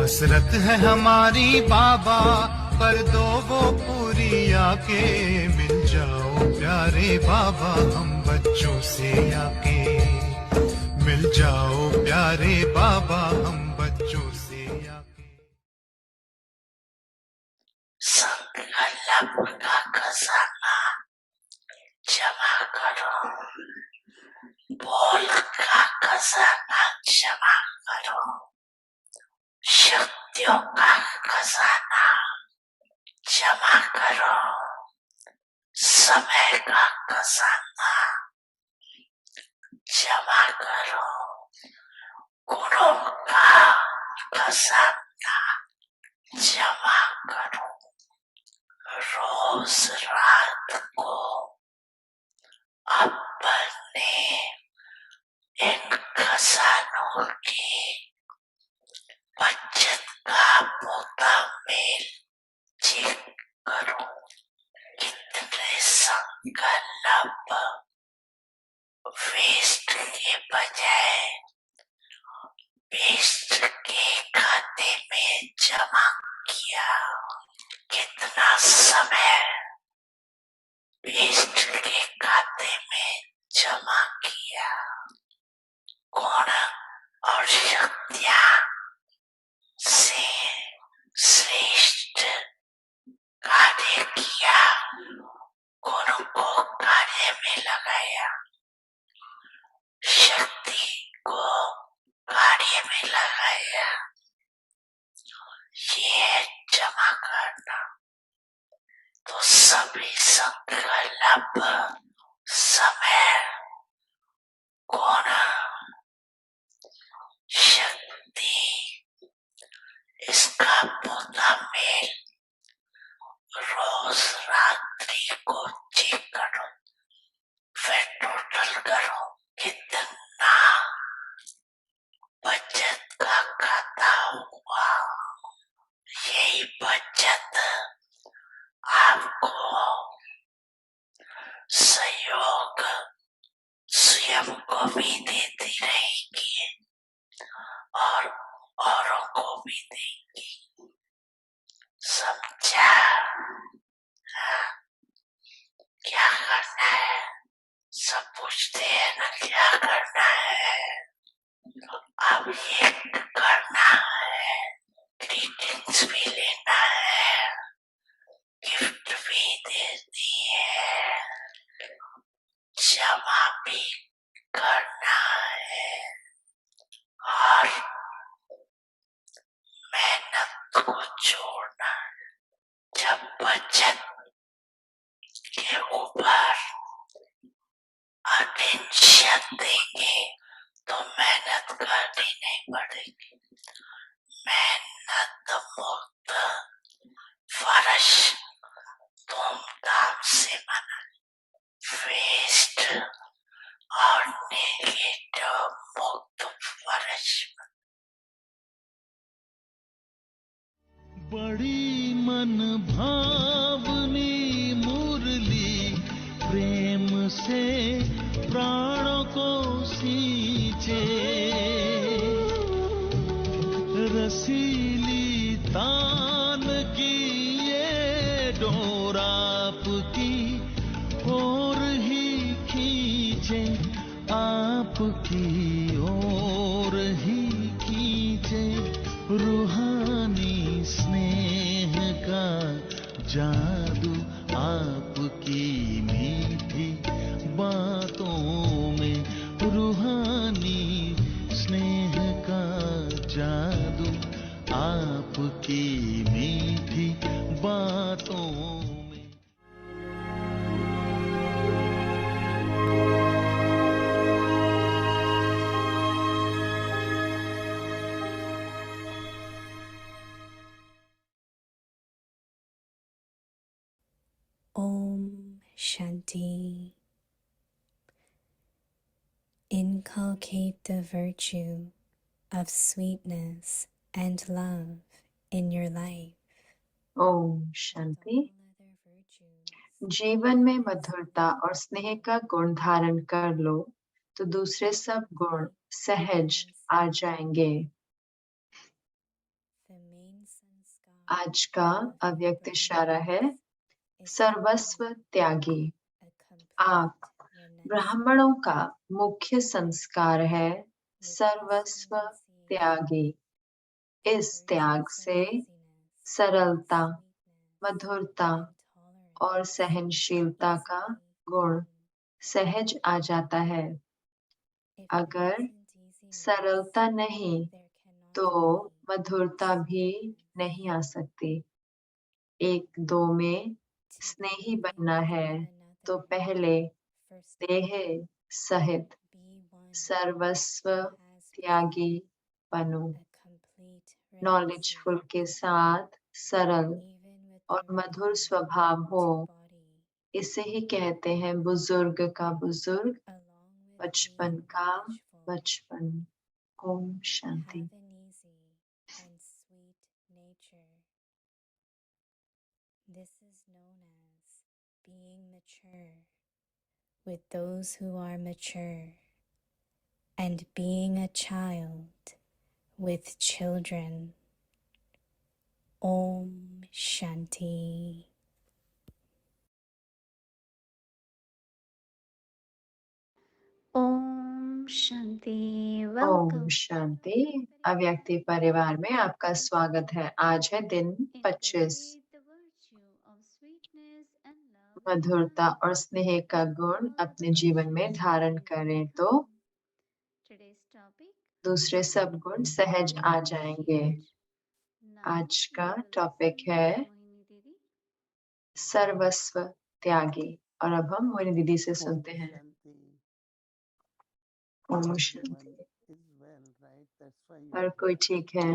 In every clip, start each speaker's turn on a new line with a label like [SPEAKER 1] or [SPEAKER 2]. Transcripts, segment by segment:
[SPEAKER 1] हसरत है हमारी बाबा, पर दो वो पूरी आके। मिल जाओ प्यारे बाबा हम बच्चों से आके। मिल जाओ प्यारे बाबा हम बच्चों से आके।
[SPEAKER 2] संकल्प का खजाना जमा करो, बोल का खजाना जमा करो, शक्तियों का खजाना जमा करो, समय का खजाना जमा करो, गुणों का खजाना जमा करो। रोज रात को अपने इन खजानों की बचत का मुताबिल चेक करो। कितने संकल्प वेस्ट के बजाय बेस्ट के खाते में जमा किया। कितना समय वेस्ट के खाते में जमा किया। गुण और शक्तियां से श्रेष्ठ कार्य किया, गुण को कार्य में लगाया, शक्ति को कार्य में लगाया। ये जमा करना। तो सभी संकल्प, समय, गुण, शक्ति, इसका मुताबिल रोज रात्रि को चेक करो, फिर टोटल करो कितना बचत का खाता हुआ। यही बचत आपको सहयोग स्वयं को भी देती रहेगी और औरों को भी देंगी। समझा? क्या करना है? सब पूछते हैं ना क्या करना है। अब ये करना है, ग्रीटिंग्स भी लेना है, गिफ्ट भी देनी है, जमा भी करना है और मेहनत को छोड़ना है। जब बचत के ऊपर अटेंशन देंगे तो मेहनत करनी नहीं पड़ेगी। मेहनत मुक्त वर्ष धूमधाम से मनाएं। वेस्ट और नेगेटिव मुक्त वर्ष।
[SPEAKER 3] बड़ी मन भावनी मुरली प्रेम से प्राणों को सींचे। रसीली तान की ये डोर आपकी ओर ही खींचे, आपकी ओर ही खींचे। रूहानी स्नेह का जादू आपकी मीठी बातों में। रूहानी स्नेह का जादू आपकी मीठी बातों में।
[SPEAKER 4] Om Shanti. Inculcate the virtue of sweetness and love in your life.
[SPEAKER 5] Om
[SPEAKER 4] With
[SPEAKER 5] Shanti.
[SPEAKER 4] all other virtues
[SPEAKER 5] जीवन में
[SPEAKER 4] as
[SPEAKER 5] मधुरता
[SPEAKER 4] well
[SPEAKER 5] और स्नेह का गुण धारण कर लो तो दूसरे सब गुण सहज आ जाएंगे।
[SPEAKER 4] the main sanskar
[SPEAKER 5] आज का
[SPEAKER 4] of your
[SPEAKER 5] अव्यक्त इशारा है
[SPEAKER 4] Brahmins is to
[SPEAKER 5] सर्वस्व
[SPEAKER 4] be
[SPEAKER 5] त्यागी।
[SPEAKER 4] a
[SPEAKER 5] आप
[SPEAKER 4] complete
[SPEAKER 5] ब्राह्मणों का मुख्य संस्कार है
[SPEAKER 4] with this
[SPEAKER 5] सर्वस्व
[SPEAKER 4] tendency
[SPEAKER 5] त्यागी।
[SPEAKER 4] for
[SPEAKER 5] इस
[SPEAKER 4] virtues
[SPEAKER 5] त्याग
[SPEAKER 4] of
[SPEAKER 5] से
[SPEAKER 4] easiness,
[SPEAKER 5] सरलता,
[SPEAKER 4] sweetness,
[SPEAKER 5] मधुरता
[SPEAKER 4] and
[SPEAKER 5] और
[SPEAKER 4] tolerance
[SPEAKER 5] सहनशीलता का
[SPEAKER 4] easily
[SPEAKER 5] गुण
[SPEAKER 4] come.
[SPEAKER 5] सहज आ जाता है।
[SPEAKER 4] If there
[SPEAKER 5] अगर
[SPEAKER 4] isn't easiness,
[SPEAKER 5] सरलता नहीं
[SPEAKER 4] there cannot
[SPEAKER 5] तो
[SPEAKER 4] be
[SPEAKER 5] मधुरता भी
[SPEAKER 4] sweetness.
[SPEAKER 5] नहीं आ सकती। एक दो में
[SPEAKER 4] To be
[SPEAKER 5] स्नेही
[SPEAKER 4] loving
[SPEAKER 5] बनना
[SPEAKER 4] with
[SPEAKER 5] है
[SPEAKER 4] one
[SPEAKER 5] तो
[SPEAKER 4] another,
[SPEAKER 5] पहले
[SPEAKER 4] first of
[SPEAKER 5] देह
[SPEAKER 4] all,
[SPEAKER 5] सहित
[SPEAKER 4] be one
[SPEAKER 5] सर्वस्व
[SPEAKER 4] who has
[SPEAKER 5] त्यागी बनो।
[SPEAKER 4] a complete
[SPEAKER 5] नॉलेजफुल के
[SPEAKER 4] renunciation,
[SPEAKER 5] साथ सरल
[SPEAKER 4] even with
[SPEAKER 5] और
[SPEAKER 4] the
[SPEAKER 5] मधुर
[SPEAKER 4] regard
[SPEAKER 5] स्वभाव हो।
[SPEAKER 4] to body,
[SPEAKER 5] इसे ही कहते हैं बुजुर्ग का बुजुर्ग,
[SPEAKER 4] along with
[SPEAKER 5] बचपन
[SPEAKER 4] being
[SPEAKER 5] का
[SPEAKER 4] knowledgeful.
[SPEAKER 5] बचपन। Om Shanti.
[SPEAKER 4] Have an easy and sweet nature. This is known as being mature with those who are mature, and being a child with children. Om Shanti.
[SPEAKER 2] Om Shanti.
[SPEAKER 5] Om
[SPEAKER 2] welcome
[SPEAKER 5] Shanti. अव्यक्ति परिवार में आपका स्वागत है। आज है दिन 25।
[SPEAKER 2] the virtue of sweetness and love in
[SPEAKER 5] मधुरता
[SPEAKER 2] life.
[SPEAKER 5] और स्नेह का
[SPEAKER 2] With
[SPEAKER 5] गुण
[SPEAKER 2] all
[SPEAKER 5] अपने
[SPEAKER 2] other
[SPEAKER 5] जीवन में
[SPEAKER 2] virtues
[SPEAKER 5] धारण
[SPEAKER 2] easily
[SPEAKER 5] करें तो
[SPEAKER 2] come. Today's topic,
[SPEAKER 5] दूसरे सब गुण सहज आ जाएंगे।
[SPEAKER 2] Now
[SPEAKER 5] आज
[SPEAKER 2] we
[SPEAKER 5] का
[SPEAKER 2] will
[SPEAKER 5] टॉपिक
[SPEAKER 2] listen
[SPEAKER 5] है
[SPEAKER 2] to Mohini Didi.
[SPEAKER 5] सर्वस्व त्यागी। और अब हम मोहिनी दीदी से
[SPEAKER 3] Om
[SPEAKER 5] सुनते हैं।
[SPEAKER 3] Shanti.
[SPEAKER 5] Om
[SPEAKER 3] Everyone
[SPEAKER 5] Shanti.
[SPEAKER 3] is well, right? That's why
[SPEAKER 5] her
[SPEAKER 3] you're
[SPEAKER 5] कोई
[SPEAKER 3] here.
[SPEAKER 5] ठीक है।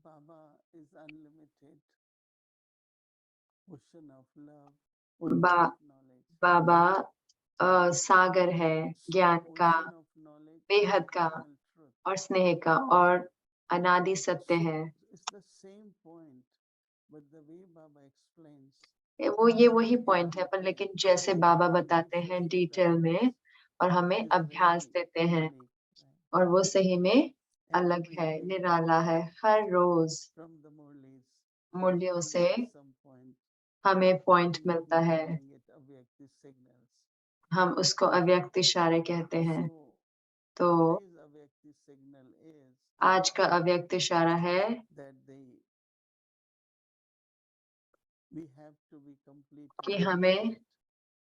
[SPEAKER 3] Baba is unlimited. Ocean of love, ocean
[SPEAKER 5] बा,
[SPEAKER 3] of knowledge.
[SPEAKER 5] बाबा सागर है
[SPEAKER 3] So
[SPEAKER 5] ज्ञान का,
[SPEAKER 3] ocean of knowledge is
[SPEAKER 5] बेहद का
[SPEAKER 3] eternal truth.
[SPEAKER 5] और स्नेह का और अनादि सत्य
[SPEAKER 3] So
[SPEAKER 5] है।
[SPEAKER 3] it's the same point, but the way Baba explains,
[SPEAKER 5] ये वही पॉइंट है, पर लेकिन जैसे बाबा बताते हैं डिटेल में और हमें
[SPEAKER 3] is
[SPEAKER 5] अभ्यास
[SPEAKER 3] very
[SPEAKER 5] देते हैं,
[SPEAKER 3] unique. Right?
[SPEAKER 5] और वो सही में अलग
[SPEAKER 3] Every
[SPEAKER 5] है,
[SPEAKER 3] day
[SPEAKER 5] निराला है। हर रोज
[SPEAKER 3] from the Murlis,
[SPEAKER 5] मूल्यों
[SPEAKER 3] we
[SPEAKER 5] से
[SPEAKER 3] get some point.
[SPEAKER 5] हमें पॉइंट
[SPEAKER 3] We
[SPEAKER 5] मिलता है,
[SPEAKER 3] calling it Avyakti signals.
[SPEAKER 5] हम उसको अव्यक्त इशारे कहते हैं।
[SPEAKER 3] So
[SPEAKER 5] तो
[SPEAKER 3] today's Avyakti signal is
[SPEAKER 5] आज का अव्यक्त इशारा है
[SPEAKER 3] that we have to be complete
[SPEAKER 5] कि
[SPEAKER 3] renunciate.
[SPEAKER 5] हमें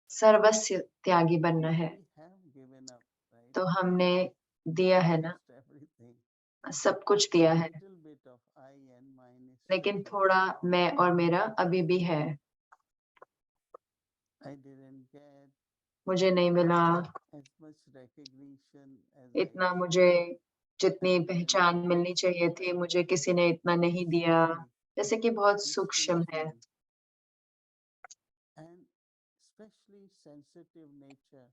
[SPEAKER 5] सर्वस्व त्यागी बनना है।
[SPEAKER 3] We have given up, right?
[SPEAKER 5] तो हमने दिया है ना,
[SPEAKER 3] Almost everything.
[SPEAKER 5] सब कुछ दिया है,
[SPEAKER 3] Little bit of I and mine is
[SPEAKER 5] लेकिन
[SPEAKER 3] still
[SPEAKER 5] थोड़ा मैं और मेरा अभी भी है।
[SPEAKER 3] I didn't get
[SPEAKER 5] मुझे नहीं मिला
[SPEAKER 3] as much recognition as
[SPEAKER 5] इतना,
[SPEAKER 3] I
[SPEAKER 5] मुझे
[SPEAKER 3] should.
[SPEAKER 5] जितनी
[SPEAKER 3] I didn't
[SPEAKER 5] पहचान
[SPEAKER 3] get
[SPEAKER 5] मिलनी
[SPEAKER 3] as
[SPEAKER 5] चाहिए
[SPEAKER 3] much
[SPEAKER 5] थी,
[SPEAKER 3] I
[SPEAKER 5] मुझे किसी
[SPEAKER 3] should.
[SPEAKER 5] ने इतना नहीं
[SPEAKER 3] It's
[SPEAKER 5] दिया।
[SPEAKER 3] very
[SPEAKER 5] जैसे कि बहुत सूक्ष्म है,
[SPEAKER 3] misleading and especially sensitive nature.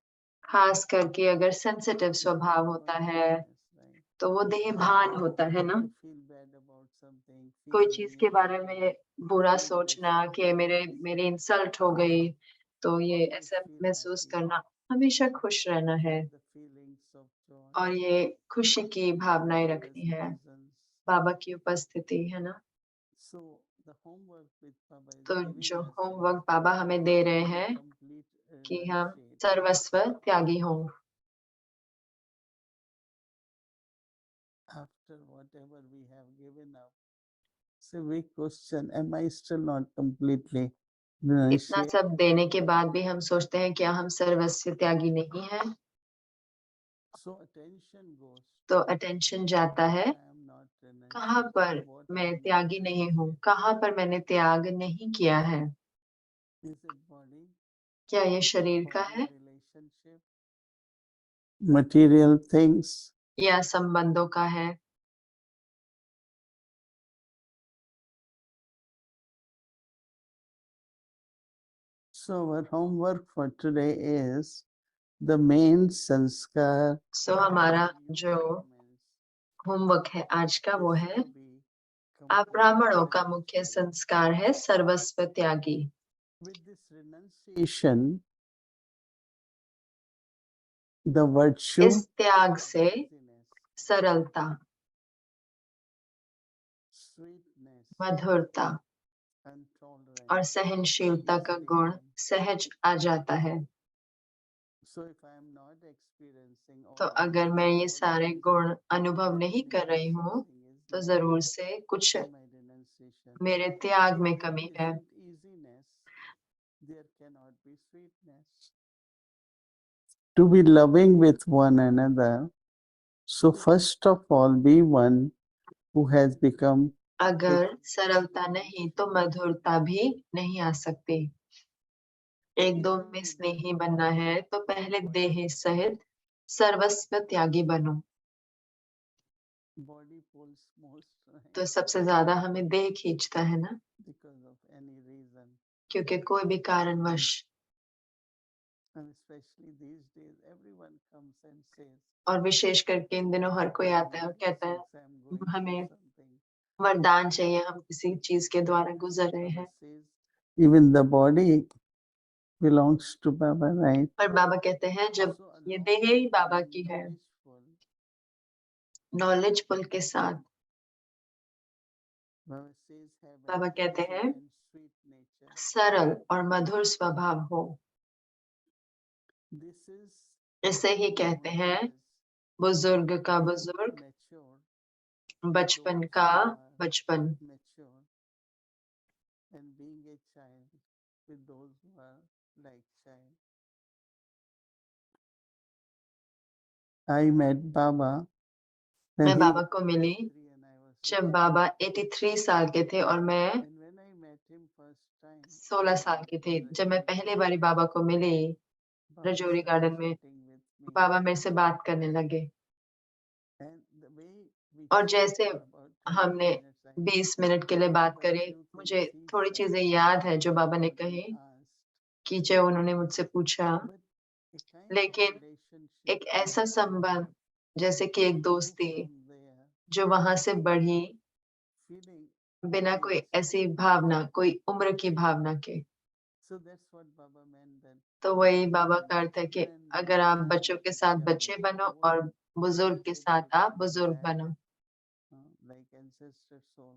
[SPEAKER 5] खास करके अगर सेंसिटिव
[SPEAKER 3] is
[SPEAKER 5] स्वभाव
[SPEAKER 3] the
[SPEAKER 5] होता है
[SPEAKER 3] consciousness, right?
[SPEAKER 5] तो वो देहभान होता है ना।
[SPEAKER 3] To feel bad about something,
[SPEAKER 5] कोई
[SPEAKER 3] feel
[SPEAKER 5] चीज के बारे
[SPEAKER 3] humiliated,
[SPEAKER 5] में बुरा
[SPEAKER 3] feel
[SPEAKER 5] सोचना कि
[SPEAKER 3] resentful,
[SPEAKER 5] मेरी इंसल्ट हो गई, तो ये
[SPEAKER 3] always
[SPEAKER 5] ऐसा
[SPEAKER 3] feel
[SPEAKER 5] महसूस
[SPEAKER 3] happy,
[SPEAKER 5] करना, हमेशा खुश रहना है
[SPEAKER 3] have the feelings of joy,
[SPEAKER 5] और ये खुशी की भावनाएं
[SPEAKER 3] Baba's
[SPEAKER 5] रखनी है,
[SPEAKER 3] presence.
[SPEAKER 5] बाबा की उपस्थिति है ना।
[SPEAKER 3] So the homework which Baba is
[SPEAKER 5] तो
[SPEAKER 3] giving
[SPEAKER 5] जो
[SPEAKER 3] us
[SPEAKER 5] होमवर्क
[SPEAKER 3] is
[SPEAKER 5] बाबा हमें दे रहे
[SPEAKER 3] to
[SPEAKER 5] हैं
[SPEAKER 3] complete
[SPEAKER 5] कि हम
[SPEAKER 3] renunciate
[SPEAKER 5] सर्वस्व त्यागी हों।
[SPEAKER 3] after whatever we have given up. It's a big question. Am I still not completely
[SPEAKER 5] इतना
[SPEAKER 3] renunciate?
[SPEAKER 5] सब देने के बाद भी हम सोचते हैं क्या हम सर्वस्व त्यागी नहीं हैं?
[SPEAKER 3] So attention goes
[SPEAKER 5] तो
[SPEAKER 3] to
[SPEAKER 5] अटेंशन जाता है
[SPEAKER 3] where I am not
[SPEAKER 5] कहाँ
[SPEAKER 3] renunciated,
[SPEAKER 5] पर
[SPEAKER 3] what I
[SPEAKER 5] मैं
[SPEAKER 3] am not
[SPEAKER 5] त्यागी नहीं हूँ,
[SPEAKER 3] renunciated.
[SPEAKER 5] कहाँ पर मैंने त्याग नहीं किया है।
[SPEAKER 3] Is it body,
[SPEAKER 5] क्या ये शरीर का
[SPEAKER 3] body
[SPEAKER 5] है
[SPEAKER 3] relationship, material things?
[SPEAKER 5] या संबंधों का है?
[SPEAKER 3] So our homework for today is the main sanskar
[SPEAKER 5] सो हमारा जो होमवर्क है आज का वो है आप ब्राह्मणों का मुख्य संस्कार है सर्वस्व त्यागी।
[SPEAKER 3] with this renunciation, the virtue
[SPEAKER 5] इस त्याग से सरलता,
[SPEAKER 3] sweetness
[SPEAKER 5] मधुरता
[SPEAKER 3] and tolerance
[SPEAKER 5] और सहनशीलता का गुण सहज आ जाता है।
[SPEAKER 3] so if I am not experiencing all
[SPEAKER 5] तो
[SPEAKER 3] these
[SPEAKER 5] अगर मैं ये सारे
[SPEAKER 3] qualities,
[SPEAKER 5] गुण अनुभव नहीं
[SPEAKER 3] then
[SPEAKER 5] कर रही हूँ
[SPEAKER 3] something is
[SPEAKER 5] तो
[SPEAKER 3] missing
[SPEAKER 5] जरूर से कुछ
[SPEAKER 3] in my renunciation.
[SPEAKER 5] मेरे त्याग में
[SPEAKER 3] If there
[SPEAKER 5] कमी है।
[SPEAKER 3] isn't easiness, there cannot be sweetness. To be loving with one another, so first of all be one who has become
[SPEAKER 5] अगर सरलता नहीं तो मधुरता भी नहीं आ सकती। एक दो में स्नेही बनना है तो पहले देह सहित सर्वस्व त्यागी बनो।
[SPEAKER 3] body pulls most
[SPEAKER 5] तो सबसे ज्यादा हमें देह खींचता है ना,
[SPEAKER 3] because of any reason.
[SPEAKER 5] क्योंकि कोई भी कारणवश।
[SPEAKER 3] And especially these days, everyone comes and says,
[SPEAKER 5] और विशेष करके इन दिनों हर कोई आता है और कहता है
[SPEAKER 3] since I'm going
[SPEAKER 5] हमें
[SPEAKER 3] through something,
[SPEAKER 5] वरदान चाहिए, हम किसी चीज के द्वारा गुजर रहे हैं।
[SPEAKER 3] Baba says, even the body belongs to Baba, right?
[SPEAKER 5] पर बाबा कहते हैं जब
[SPEAKER 3] So
[SPEAKER 5] ये
[SPEAKER 3] along
[SPEAKER 5] देह ही
[SPEAKER 3] with
[SPEAKER 5] बाबा
[SPEAKER 3] being
[SPEAKER 5] की है,
[SPEAKER 3] knowledgeful,
[SPEAKER 5] नॉलेजफुल के साथ
[SPEAKER 3] Baba says, have
[SPEAKER 5] Baba
[SPEAKER 3] an
[SPEAKER 5] कहते
[SPEAKER 3] easy
[SPEAKER 5] हैं
[SPEAKER 3] and sweet nature.
[SPEAKER 5] सरल और मधुर स्वभाव हो।
[SPEAKER 3] This is
[SPEAKER 5] इसे ही कहते
[SPEAKER 3] known
[SPEAKER 5] हैं
[SPEAKER 3] as
[SPEAKER 5] बुजुर्ग का
[SPEAKER 3] being
[SPEAKER 5] बुजुर्ग,
[SPEAKER 3] mature,
[SPEAKER 5] बचपन
[SPEAKER 3] those
[SPEAKER 5] का
[SPEAKER 3] who are
[SPEAKER 5] बचपन,
[SPEAKER 3] mature, and being a child with those who are like child. I met Baba when
[SPEAKER 5] मैं
[SPEAKER 3] he
[SPEAKER 5] बाबा
[SPEAKER 3] was
[SPEAKER 5] को मिली
[SPEAKER 3] 83 and I was
[SPEAKER 5] जब
[SPEAKER 3] 16.
[SPEAKER 5] बाबा 83 साल के थे और मैं
[SPEAKER 3] And when I met him first time,
[SPEAKER 5] 16 साल की थी। जब मैं पहली बारी बाबा को मिली
[SPEAKER 3] Baba
[SPEAKER 5] रजौरी
[SPEAKER 3] started
[SPEAKER 5] गार्डन में,
[SPEAKER 3] chatting with me.
[SPEAKER 5] बाबा मेरे से बात करने लगे
[SPEAKER 3] And the way we
[SPEAKER 5] और
[SPEAKER 3] chatted
[SPEAKER 5] जैसे
[SPEAKER 3] for about 20
[SPEAKER 5] हमने
[SPEAKER 3] minutes, I
[SPEAKER 5] 20 मिनट के लिए बात
[SPEAKER 3] remember
[SPEAKER 5] करी,
[SPEAKER 3] few
[SPEAKER 5] मुझे
[SPEAKER 3] things he
[SPEAKER 5] थोड़ी
[SPEAKER 3] said
[SPEAKER 5] चीजें याद है जो बाबा ने
[SPEAKER 3] or he
[SPEAKER 5] कही
[SPEAKER 3] asked.
[SPEAKER 5] कि जो उन्होंने मुझसे पूछा,
[SPEAKER 3] But a kind of
[SPEAKER 5] लेकिन
[SPEAKER 3] relationship
[SPEAKER 5] एक ऐसा
[SPEAKER 3] like
[SPEAKER 5] संबंध जैसे कि एक
[SPEAKER 3] grew
[SPEAKER 5] दोस्ती
[SPEAKER 3] from there,
[SPEAKER 5] जो वहां से बढ़ी
[SPEAKER 3] feeling
[SPEAKER 5] बिना
[SPEAKER 3] very
[SPEAKER 5] कोई
[SPEAKER 3] excited.
[SPEAKER 5] ऐसी भावना, कोई उम्र की भावना के।
[SPEAKER 3] So that's what Baba meant then.
[SPEAKER 5] तो वही
[SPEAKER 3] Be
[SPEAKER 5] बाबा
[SPEAKER 3] one
[SPEAKER 5] का अर्थ है
[SPEAKER 3] with
[SPEAKER 5] कि
[SPEAKER 3] children, be
[SPEAKER 5] अगर
[SPEAKER 3] one
[SPEAKER 5] आप
[SPEAKER 3] with
[SPEAKER 5] बच्चों के साथ
[SPEAKER 3] young,
[SPEAKER 5] बच्चे बनो
[SPEAKER 3] old,
[SPEAKER 5] और बुजुर्ग के
[SPEAKER 3] like
[SPEAKER 5] साथ
[SPEAKER 3] this
[SPEAKER 5] आप
[SPEAKER 3] and
[SPEAKER 5] बुजुर्ग
[SPEAKER 3] that,
[SPEAKER 5] बनो,
[SPEAKER 3] like ancestor soul.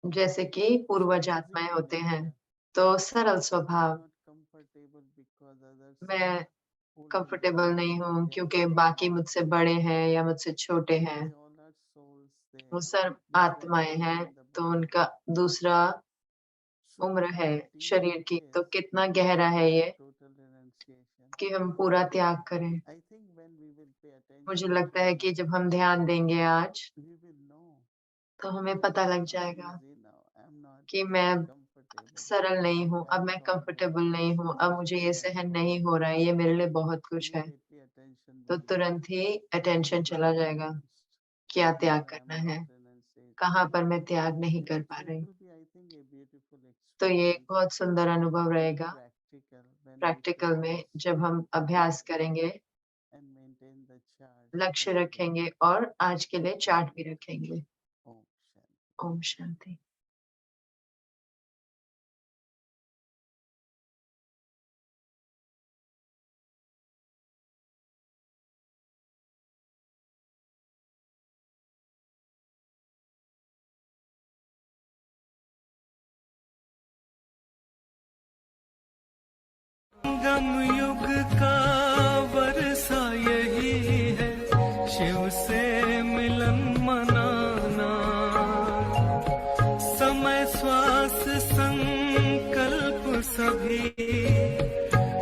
[SPEAKER 5] जैसे कि
[SPEAKER 3] So
[SPEAKER 5] पूर्वज
[SPEAKER 3] easy
[SPEAKER 5] आत्माएं
[SPEAKER 3] in
[SPEAKER 5] होते हैं।
[SPEAKER 3] nature.
[SPEAKER 5] तो सरल
[SPEAKER 3] I'm
[SPEAKER 5] स्वभाव।
[SPEAKER 3] not comfortable because others
[SPEAKER 5] मैं
[SPEAKER 3] are older
[SPEAKER 5] कंफर्टेबल
[SPEAKER 3] than
[SPEAKER 5] नहीं
[SPEAKER 3] me,
[SPEAKER 5] हूँ क्योंकि
[SPEAKER 3] younger
[SPEAKER 5] बाकी
[SPEAKER 3] than me.
[SPEAKER 5] मुझसे बड़े हैं या मुझसे छोटे हैं।
[SPEAKER 3] They all are souls. They
[SPEAKER 5] वो सब
[SPEAKER 3] different
[SPEAKER 5] आत्माएं
[SPEAKER 3] age
[SPEAKER 5] हैं
[SPEAKER 3] in the
[SPEAKER 5] तो
[SPEAKER 3] body.
[SPEAKER 5] उनका दूसरा
[SPEAKER 3] So
[SPEAKER 5] उम्र है
[SPEAKER 3] how deep
[SPEAKER 5] शरीर
[SPEAKER 3] it
[SPEAKER 5] की।
[SPEAKER 3] is
[SPEAKER 5] तो कितना गहरा है ये
[SPEAKER 3] total renunciation.
[SPEAKER 5] कि हम पूरा त्याग करें।
[SPEAKER 3] I think when we will pay attention
[SPEAKER 5] मुझे लगता है
[SPEAKER 3] to
[SPEAKER 5] कि जब हम ध्यान देंगे आज
[SPEAKER 3] we will know
[SPEAKER 5] तो हमें पता लग
[SPEAKER 3] I'm
[SPEAKER 5] जाएगा
[SPEAKER 3] easy now. I'm not
[SPEAKER 5] कि मैं
[SPEAKER 3] comfortable.
[SPEAKER 5] सरल नहीं हूँ, अब
[SPEAKER 3] I'm
[SPEAKER 5] मैं
[SPEAKER 3] tolerant.
[SPEAKER 5] कंफर्टेबल नहीं हूँ, अब मुझे ये
[SPEAKER 3] That's
[SPEAKER 5] सहन
[SPEAKER 3] all.
[SPEAKER 5] नहीं हो रहा है, ये मेरे लिए बहुत कुछ है।
[SPEAKER 3] Immediately attention
[SPEAKER 5] तो
[SPEAKER 3] will go.
[SPEAKER 5] तुरंत ही अटेंशन चला जाएगा, क्या त्याग
[SPEAKER 3] Where I'm
[SPEAKER 5] करना है,
[SPEAKER 3] not renunciating.
[SPEAKER 5] कहाँ पर मैं त्याग नहीं कर पा
[SPEAKER 3] So it
[SPEAKER 5] रही।
[SPEAKER 3] will be, I think, a beautiful
[SPEAKER 5] तो ये एक
[SPEAKER 3] experience.
[SPEAKER 5] बहुत सुंदर अनुभव रहेगा
[SPEAKER 3] Practical when we
[SPEAKER 5] प्रैक्टिकल में
[SPEAKER 3] practice
[SPEAKER 5] जब हम अभ्यास करेंगे,
[SPEAKER 3] and maintain the charge.
[SPEAKER 5] लक्ष्य
[SPEAKER 3] every day.
[SPEAKER 5] रखेंगे और आज के लिए चार्ट भी रखेंगे।
[SPEAKER 3] Om Shanti.
[SPEAKER 5] ओम शांति।
[SPEAKER 1] गम युग का वर्षा यही है, शिव से मिलन मनाना। समय श्वास संकल्प सभी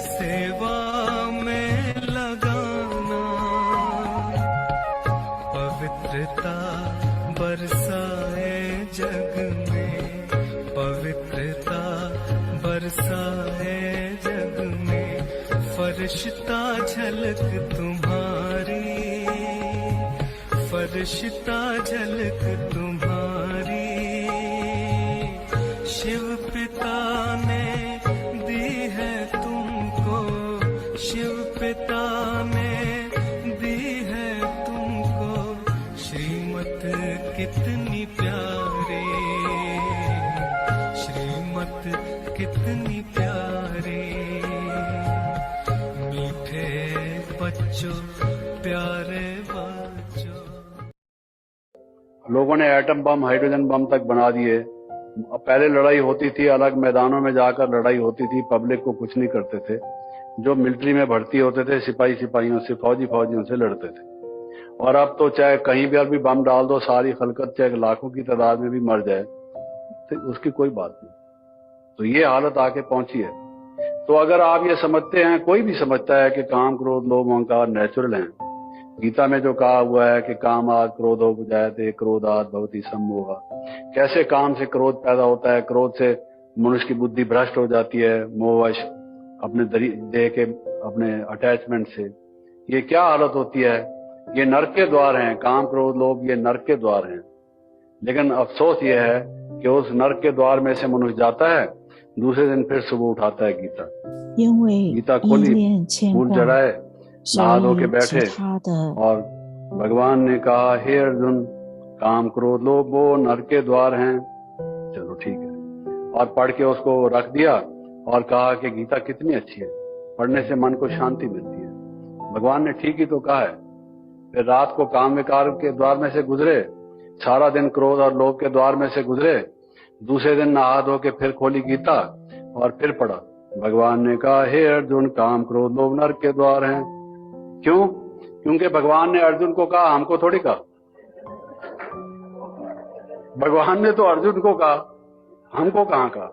[SPEAKER 1] सेवा में लगाना। पवित्रता बरसाए जग में, पवित्रता बरसाए जग में। फरिश्ता झलक तुम्हारी, फरिश्ता झलक तुम्हारी। शिव पिता ने दी है तुमको, शिव पिता
[SPEAKER 6] कितनी प्यारी, मीठे बच्चों प्यारे बच्चों।
[SPEAKER 7] लोगों ने एटम बम, हाइड्रोजन बम तक बना दिए। अब पहले लड़ाई होती थी, अलग मैदानों में जाकर लड़ाई होती थी, पब्लिक को कुछ नहीं करते थे। जो मिलिट्री में भर्ती होते थे, सिपाहियों से, फौजियों से लड़ते थे। और अब तो चाहे कहीं भी बम डाल दो, सारी खलकत चाहे लाखों की तादाद में भी मर जाए तो उसकी कोई बात नहीं। तो ये हालत आके पहुंची है। तो अगर आप ये समझते हैं, कोई भी समझता है कि काम, क्रोध, लोभ, अहंकार नेचुरल हैं, गीता में जो कहा हुआ है कि कामात् क्रोधोपजायते क्रोधात् भवति सम्मोहः, कैसे काम से क्रोध पैदा होता है, क्रोध से मनुष्य की बुद्धि भ्रष्ट हो जाती है, मोहवश अपने देह के अपने अटैचमेंट से। ये क्या हालत होती है? ये नरक के द्वार हैं, काम, क्रोध, लोभ, ये नरक के द्वार हैं। लेकिन अफसोस ये है कि उस नरक के द्वार में से मनुष्य जाता है, दूसरे दिन फिर सुबह उठाता है गीता,
[SPEAKER 8] 因为
[SPEAKER 7] गीता
[SPEAKER 8] 依
[SPEAKER 7] खोली,
[SPEAKER 8] 恋牵
[SPEAKER 7] फूल
[SPEAKER 8] 挂，
[SPEAKER 7] चढ़ाए, नहा धो
[SPEAKER 8] 所
[SPEAKER 7] के
[SPEAKER 8] 以
[SPEAKER 7] बैठे
[SPEAKER 8] 其他的
[SPEAKER 7] और भगवान ने कहा, हे अर्जुन, काम, क्रोध, लोभ वो नरक के द्वार हैं। चलो ठीक है। और पढ़ के उसको रख दिया और कहा कि गीता कितनी अच्छी है, पढ़ने से मन को शांति मिलती है। भगवान ने ठीक ही तो कहा है। फिर रात को काम विकार के द्वार में से गुजरे, सारा दिन क्रोध और लोभ के द्वार में से गुजरे, दूसरे दिन नहा धो के फिर खोली गीता और फिर पढ़ा। भगवान ने कहा, हे अर्जुन, काम, क्रोध, लोभ नरक के द्वार हैं। क्यों? क्योंकि भगवान ने अर्जुन को कहा, हमको थोड़ी कहा। भगवान ने तो अर्जुन को कहा, हमको कहां कहा।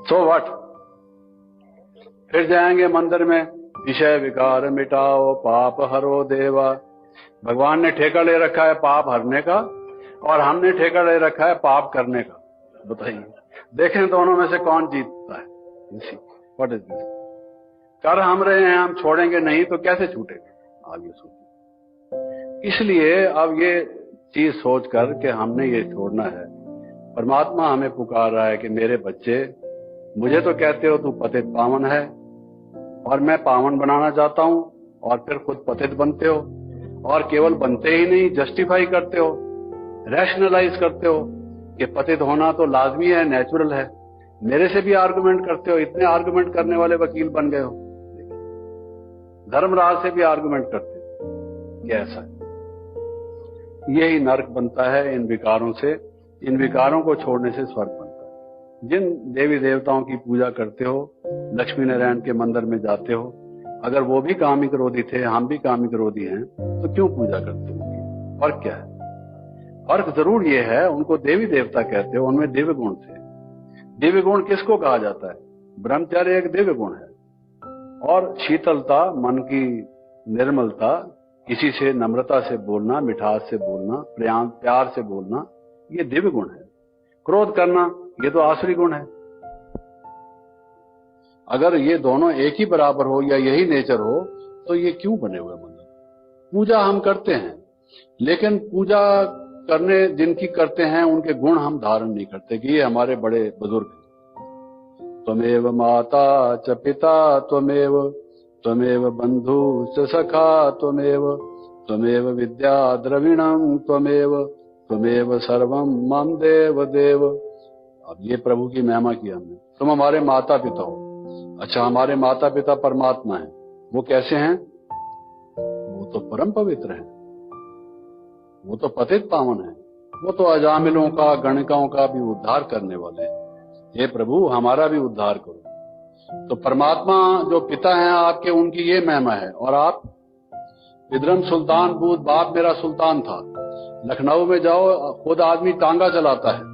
[SPEAKER 7] So what? फिर जाएंगे मंदिर में, विषय विकार मिटाओ पाप हरो देवा। भगवान ने ठेका ले रखा है पाप हरने का और हमने ठेका ले रखा है पाप करने का। बताइए, देखें दोनों में से कौन जीतता है। What is this? कर हम रहे हैं, हम छोड़ेंगे नहीं तो कैसे छूटेंगे? आगे सोचिए। इसलिए अब ये चीज सोचकर कि हमने ये छोड़ना है, परमात्मा हमें पुकार रहा है कि मेरे बच्चे, मुझे तो कहते हो तू पतित पावन है और मैं पावन बनाना चाहता हूं, और फिर खुद पतित बनते हो, और केवल बनते ही नहीं, जस्टिफाई करते हो, रैशनलाइज करते हो कि पतित होना तो लाजमी है, नेचुरल है। मेरे से भी आर्गुमेंट करते हो, इतने आर्गुमेंट करने वाले वकील बन गए हो। धर्मराज से भी आर्गुमेंट करते हो कि ऐसा है। यही नरक बनता है इन विकारों से। इन विकारों को छोड़ने से स्वर्ग बनता है। जिन देवी देवताओं की पूजा करते हो, लक्ष्मी नारायण के मंदिर में जाते हो, अगर वो भी कामी क्रोधी थे, हम भी कामी क्रोधी हैं, तो क्यों पूजा करते हो? फर्क क्या है? फर्क जरूर ये है, उनको देवी देवता कहते हो, उनमें दिव्य गुण थे। दिव्य गुण किसको कहा जाता है? ब्रह्मचर्य एक दिव्य गुण है। और शीतलता, मन की निर्मलता, किसी से नम्रता से बोलना, मिठास से बोलना, प्यार से बोलना, ये दिव्य गुण है। क्रोध करना, ये तो आसुरी गुण है। अगर ये दोनों एक ही बराबर हो या यही नेचर हो, तो ये क्यों बने हुए मंदिर? पूजा हम करते हैं, लेकिन पूजा करने जिनकी करते हैं उनके गुण हम धारण नहीं करते कि ये हमारे बड़े बुजुर्ग हैं। त्वमेव माता च पिता त्वमेव बंधु च सखा त्वमेव विद्या द्रविणम त्वमेव सर्वम मम देव देव। अब ये प्रभु की महिमा की हमने। तुम हमारे माता पिता हो। अच्छा, हमारे माता पिता परमात्मा हैं। वो कैसे हैं? वो तो परम पवित्र हैं, वो तो पतित पावन है, वो तो अजामिलों का, गणिकाओं का भी उद्धार करने वाले हैं। हे प्रभु, हमारा भी उद्धार करो। तो परमात्मा जो पिता हैं आपके, उनकी ये महिमा है। और आप पितरम सुल्तान बूद, बाप मेरा सुल्तान था। लखनऊ में जाओ, खुद आदमी टांगा चलाता है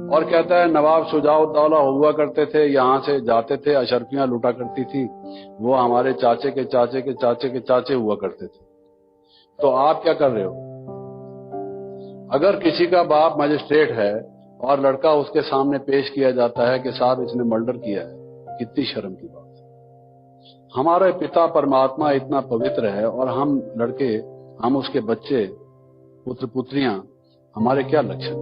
[SPEAKER 7] और कहता है नवाब शुजाउद्दौला हुआ करते थे, यहाँ से जाते थे, अशरफियां लूटा करती थी, वो हमारे चाचे के चाचे के चाचे के चाचे हुआ करते थे। तो आप क्या कर रहे हो? अगर किसी का बाप मजिस्ट्रेट है और लड़का उसके सामने पेश किया जाता है कि साहब इसने मर्डर किया है, कितनी शर्म की बात है। हमारे पिता परमात्मा इतना पवित्र है और हम लड़के, हम उसके बच्चे, पुत्र पुत्रियां, हमारे क्या लक्षण?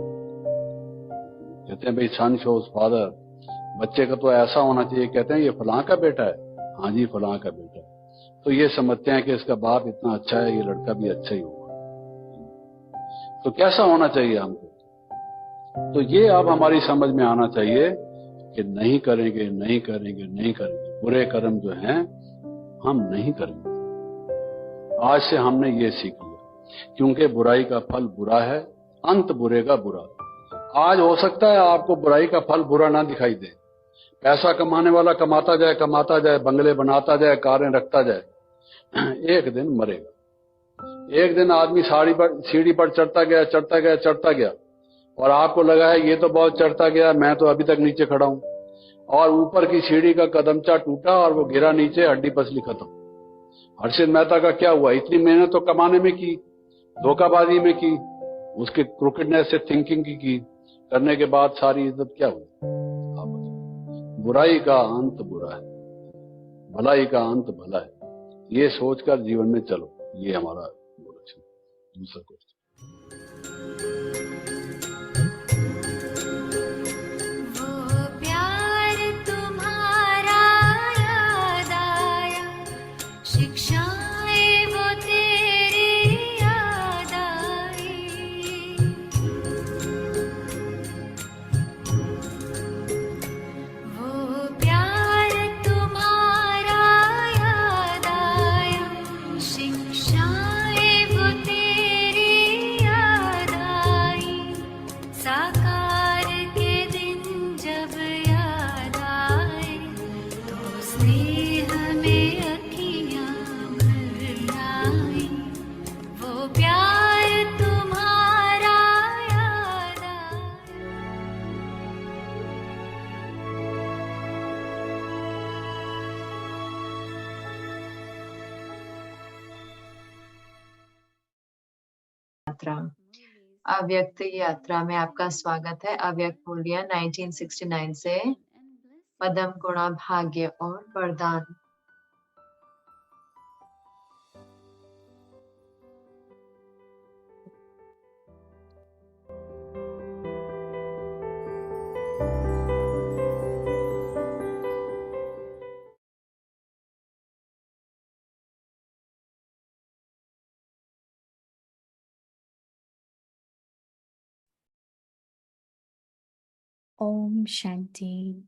[SPEAKER 7] कहते हैं भाई सन शोज फादर, बच्चे का तो ऐसा होना चाहिए। कहते हैं ये फलां का बेटा है, हाँ जी फलां का बेटा है। तो ये समझते हैं कि इसका बाप इतना अच्छा है, ये लड़का भी अच्छा ही होगा। तो कैसा होना चाहिए हमको? तो ये अब हमारी समझ में आना चाहिए कि नहीं करेंगे, नहीं करेंगे, नहीं करेंगे, बुरे कर्म जो हैं हम नहीं करेंगे। आज से हमने ये सीख लिया, क्योंकि बुराई का फल बुरा है, अंत बुरे का बुरा। आज हो सकता है आपको बुराई का फल बुरा ना दिखाई दे, पैसा कमाने वाला कमाता जाए, बंगले बनाता जाए, कारें रखता जाए, एक दिन मरेगा। एक दिन आदमी सीढ़ी पर चढ़ता गया और आपको लगा है ये तो बहुत चढ़ता गया, मैं तो अभी तक नीचे खड़ा हूं, और ऊपर की सीढ़ी का कदमचा टूटा और वो गिरा नीचे, हड्डी पसली खत्म। हर्षित मेहता का क्या हुआ? इतनी मेहनत तो कमाने में की, धोखाबाजी में की, उसके क्रिकेटनेस से थिंकिंग की करने के बाद सारी इज्जत क्या हुई? आप बताओ। बुराई का अंत बुरा है, भलाई का अंत भला है, ये सोचकर जीवन में चलो। ये हमारा दूसरा क्वेश्चन।
[SPEAKER 5] यात्रा, अव्यक्त यात्रा में आपका स्वागत है। अव्यक्त मूल्य 1969 से पदम गुणा भाग्य और वरदान।
[SPEAKER 4] Om Shanti.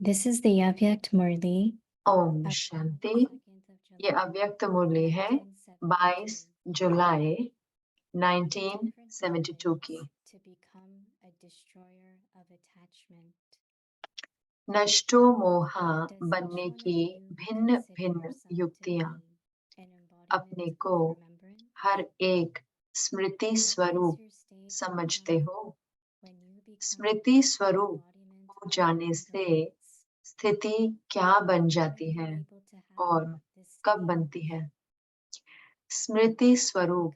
[SPEAKER 4] This is the Avyakt Murli.
[SPEAKER 5] Om Shanti. ये अव्यक्त मुरली है 22 जुलाई 1972 की।
[SPEAKER 4] To become a destroyer of attachment.
[SPEAKER 5] नष्टो मोहा बनने की भिन्न भिन्न युक्तियां अपने को हर एक स्मृति स्वरूप समझते हो। स्मृति स्वरूप हो जाने से स्थिति क्या बन जाती है और कब बनती है? स्मृति स्वरूप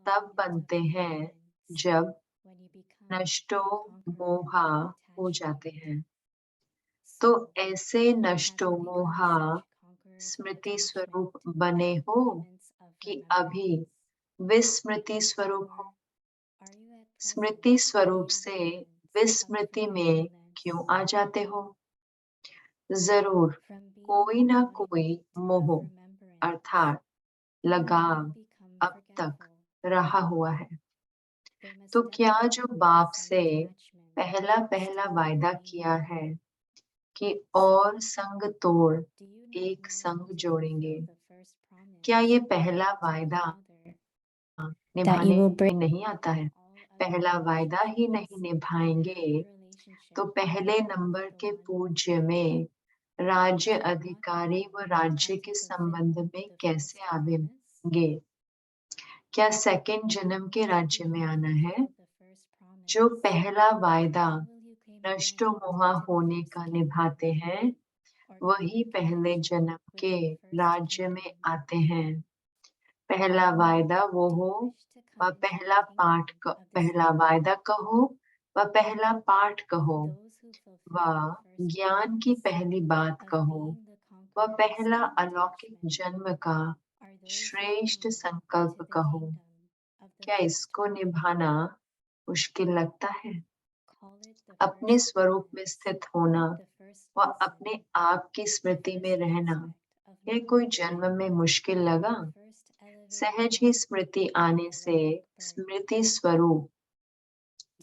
[SPEAKER 5] तब बनते हैं जब नष्टो मोहा हो जाते हैं। तो ऐसे नष्टो मोहा स्मृति स्वरूप बने हो कि अभी विस्मृति स्वरूप हो? स्मृति स्वरूप से विस्मृति में क्यों आ जाते हो? जरूर कोई ना कोई मोह अर्थात लगाव अब तक रहा हुआ है। तो क्या जो बाप से पहला पहला वायदा किया है कि और संग तोड़ एक संग जोड़ेंगे, क्या ये पहला वायदा निभाने में नहीं आता है? पहला वायदा ही नहीं निभाएंगे तो पहले नंबर के पूज्य में राज्य अधिकारी व राज्य के संबंध में कैसे आवेंगे? क्या सेकंड जन्म के राज्य में आना है? जो पहला वायदा नष्टो मोहा होने का निभाते हैं वही पहले जन्म के राज्य में आते हैं। पहला वायदा वो हो व पहला वायदा कहो व पहला पाठ कहो व ज्ञान की पहली बात कहो व पहला अलौकिक जन्म का श्रेष्ठ संकल्प कहो। क्या इसको निभाना मुश्किल लगता है? अपने स्वरूप में स्थित होना व अपने आप की स्मृति में रहना, यह कोई जन्म में मुश्किल लगा? सहज ही स्मृति आने से स्मृति स्वरूप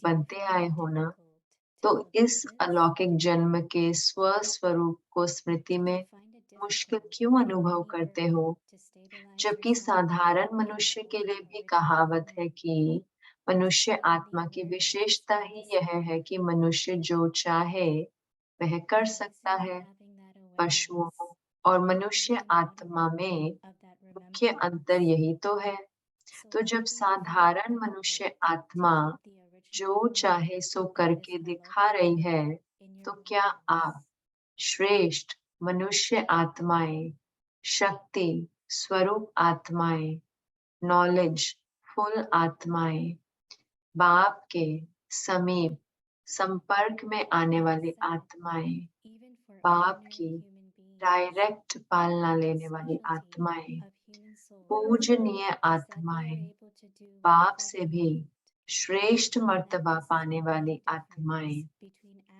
[SPEAKER 5] बनते आए हो ना, तो इस अलौकिक जन्म के स्वस्वरूप को स्मृति में मुश्किल क्यों अनुभव करते हो? जबकि साधारण मनुष्य के लिए भी कहावत है कि मनुष्य आत्मा की विशेषता ही यह है कि मनुष्य जो चाहे वह कर सकता है। पशुओं और मनुष्य आत्मा में मुख्य अंतर यही तो है। तो जब साधारण मनुष्य आत्मा जो चाहे सो करके दिखा रही है, तो क्या आप श्रेष्ठ मनुष्य आत्माएं, शक्ति स्वरूप आत्माएं, नॉलेज फुल आत्माएं, बाप के समीप संपर्क में आने वाली आत्माएं, बाप की डायरेक्ट पालना लेने वाली आत्माएं, पूजनीय आत्माएं, बाप से भी श्रेष्ठ मर्तबा पाने वाली आत्माएं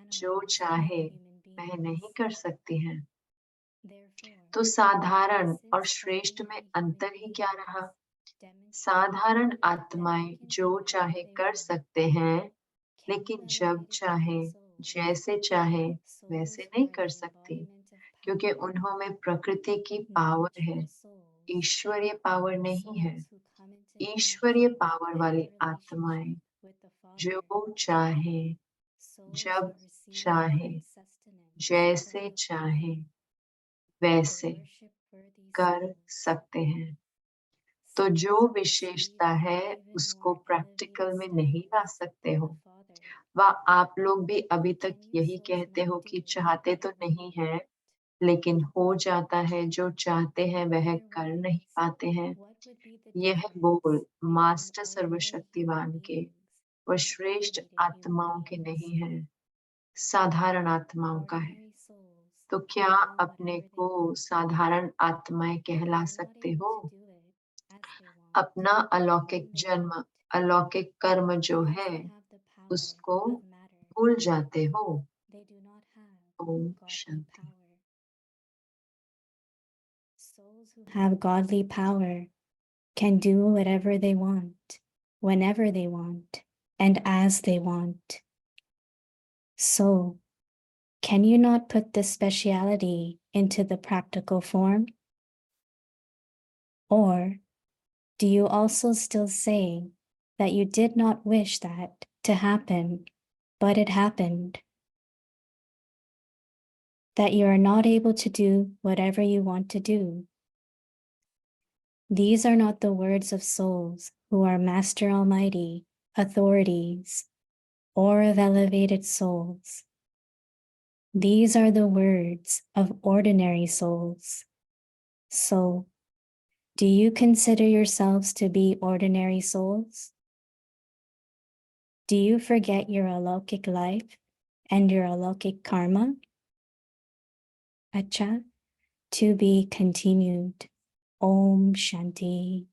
[SPEAKER 5] जो चाहे वह नहीं कर सकती हैं। तो साधारण और श्रेष्ठ में अंतर ही क्या रहा? साधारण आत्माएं जो चाहे कर सकते हैं, लेकिन जब चाहे जैसे चाहे वैसे नहीं कर सकती, क्योंकि उन्हों में प्रकृति की पावर है, ईश्वरीय पावर नहीं है। ईश्वरीय पावर वाली आत्माएं जो चाहे जब चाहे जैसे चाहे वैसे कर सकते हैं। तो जो विशेषता है उसको प्रैक्टिकल में नहीं ला सकते हो। वह आप लोग भी अभी तक यही कहते हो कि चाहते तो नहीं है, लेकिन हो जाता है, जो चाहते हैं वह कर नहीं पाते हैं। यह बोल मास्टर सर्वशक्तिवान के व श्रेष्ठ आत्माओं के नहीं है, साधारण आत्माओं का है। तो क्या अपने को साधारण आत्माएं कहला सकते हो? अपना अलौकिक जन्म, अलौकिक कर्म जो है उसको भूल जाते हो। Om Shanti.
[SPEAKER 4] Souls who have godly power can do whatever they want, whenever they want, and as they want. So, can you not put this speciality into the practical form? Or do you also still say that you did not wish that to happen, but it happened? That you are not able to do whatever you want to do? These are not the words of souls who are Master Almighty, authorities, or of elevated souls. These are the words of ordinary souls. So, do you consider yourselves to be ordinary souls? Do you forget your alaukic life and your alaukic karma? Acha, to be continued. Om Shanti.